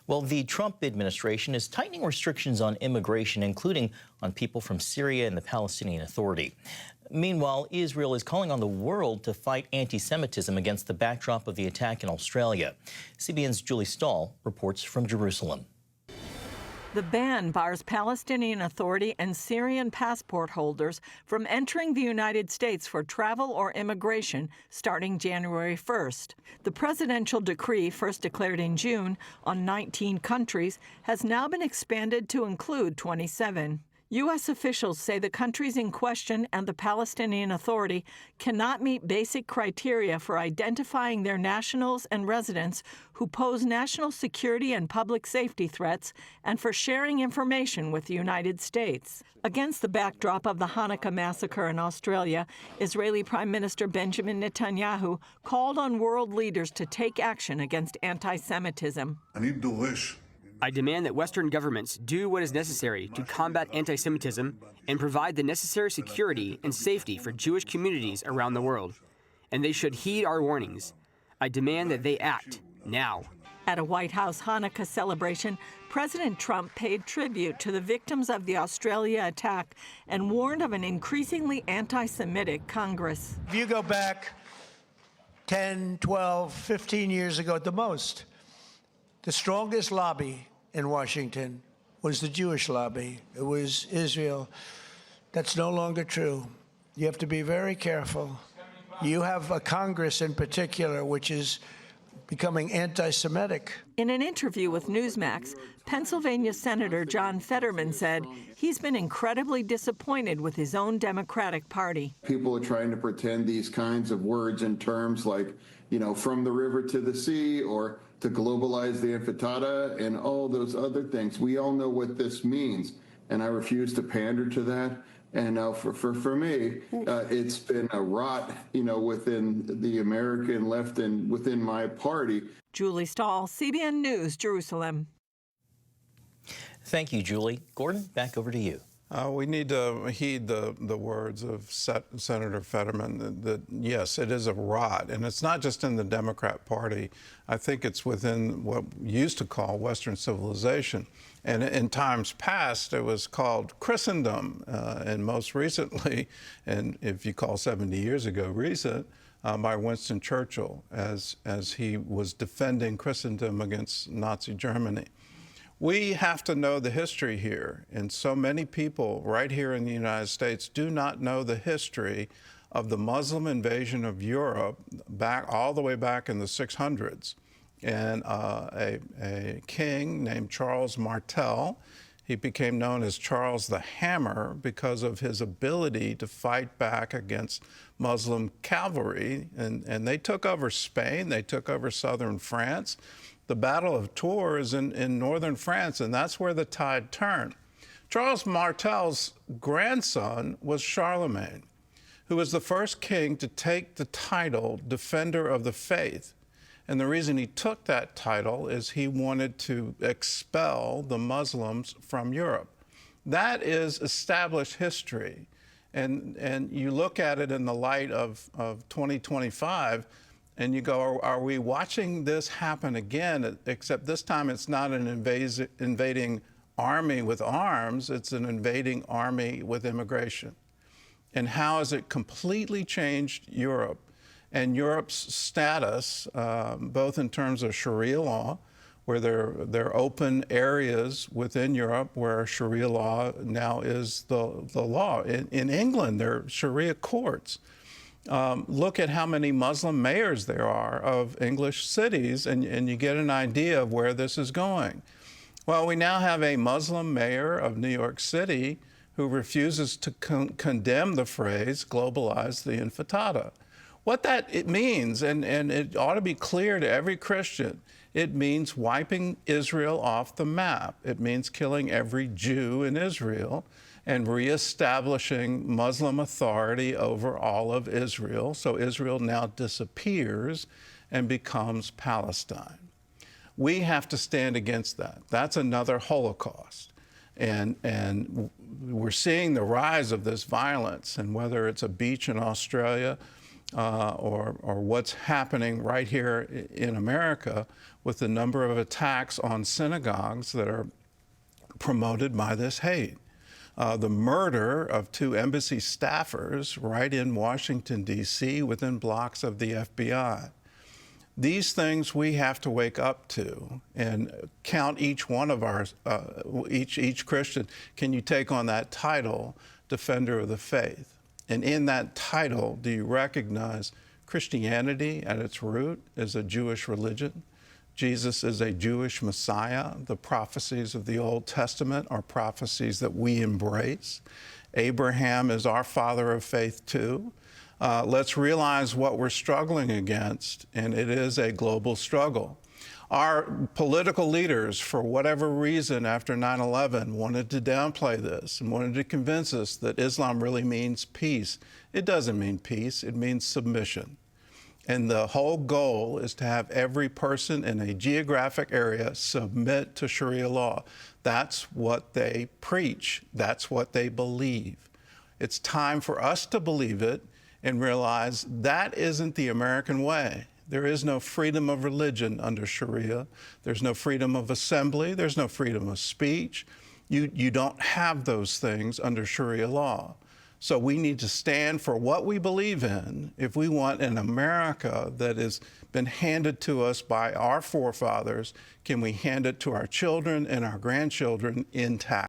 Well, the Trump administration is tightening restrictions on immigration, including on people from Syria and the Palestinian Authority. Meanwhile, Israel is calling on the world to fight anti-Semitism against the backdrop of the attack in Australia. CBN's Julie Stahl reports from Jerusalem. The ban bars Palestinian Authority and Syrian passport holders from entering the United States for travel or immigration starting January 1st. The presidential decree, first declared in June on 19 countries, has now been expanded to include 27. U.S. officials say the countries in question and the Palestinian Authority cannot meet basic criteria for identifying their nationals and residents who pose national security and public safety threats and for sharing information with the United States. Against the backdrop of the Hanukkah massacre in Australia, Israeli Prime Minister Benjamin Netanyahu called on world leaders to take action against anti-Semitism. I demand that Western governments do what is necessary to combat anti-Semitism and provide the necessary security and safety for Jewish communities around the world. And they should heed our warnings. I demand that they act now. At a White House Hanukkah celebration, President Trump paid tribute to the victims of the Australia attack and warned of an increasingly anti-Semitic Congress. If you go back 10, 12, 15 years ago at the most, the strongest lobby in Washington was the Jewish lobby. It was Israel. That's no longer true. You have to be very careful. You have a Congress in particular which is becoming anti-Semitic. In an interview with Newsmax, Pennsylvania Senator John Fetterman said he's been incredibly disappointed with his own Democratic Party. People are trying to pretend these kinds of words and terms like, from the river to the sea, or to globalize the intifada and all those other things. We all know what this means, and I refuse to pander to that. And for me, it's been a rot, within the American left and within my party. Julie Stahl, CBN News, Jerusalem. Thank you, Julie. Gordon, back over to you. We need to heed the words of Senator Fetterman that, yes, it is a rot. And it's not just in the Democrat Party. I think it's within what we used to call Western civilization. And in times past, it was called Christendom. And most recently, and if you call 70 years ago recent, by Winston Churchill as he was defending Christendom against Nazi Germany. We have to know the history here, and so many people right here in the United States do not know the history of the Muslim invasion of Europe all the way back in the 600s. And a king named Charles Martel, he became known as Charles the Hammer because of his ability to fight back against Muslim cavalry. And they took over Spain, they took over southern France. The Battle of Tours in northern France, and that's where the tide turned. Charles Martel's grandson was Charlemagne, who was the first king to take the title Defender of the Faith. And the reason he took that title is he wanted to expel the Muslims from Europe. That is established history. And you look at it in the light of 2025, and you go, are we watching this happen again? Except this time it's not an invading army with arms, it's an invading army with immigration. And how has it completely changed Europe and Europe's status, both in terms of Sharia law, where there are open areas within Europe where Sharia law now is the law. In England, there are Sharia courts. Look at how many Muslim mayors there are of English cities, and you get an idea of where this is going. Well, we now have a Muslim mayor of New York City who refuses to condemn the phrase, globalize the intifada. What it means, and it ought to be clear to every Christian, it means wiping Israel off the map. It means killing every Jew in Israel and reestablishing Muslim authority over all of Israel. So Israel now disappears and becomes Palestine. We have to stand against that. That's another Holocaust. And we're seeing the rise of this violence, and whether it's a beach in Australia, or what's happening right here in America with the number of attacks on synagogues that are promoted by this hate. The murder of 2 embassy staffers right in Washington, D.C., within blocks of the FBI. These things we have to wake up to and count each one of our, each Christian. Can you take on that title, Defender of the Faith? And in that title, do you recognize Christianity at its root is a Jewish religion? Jesus is a Jewish Messiah. The prophecies of the Old Testament are prophecies that we embrace. Abraham is our father of faith too. Let's realize what we're struggling against, and it is a global struggle. Our political leaders, for whatever reason after 9/11, wanted to downplay this and wanted to convince us that Islam really means peace. It doesn't mean peace, it means submission. And the whole goal is to have every person in a geographic area submit to Sharia law. That's what they preach. That's what they believe. It's time for us to believe it and realize that isn't the American way. There is no freedom of religion under Sharia. There's no freedom of assembly. There's no freedom of speech. You don't have those things under Sharia law. So we need to stand for what we believe in if we want an America that has been handed to us by our forefathers. Can we hand it to our children and our grandchildren intact?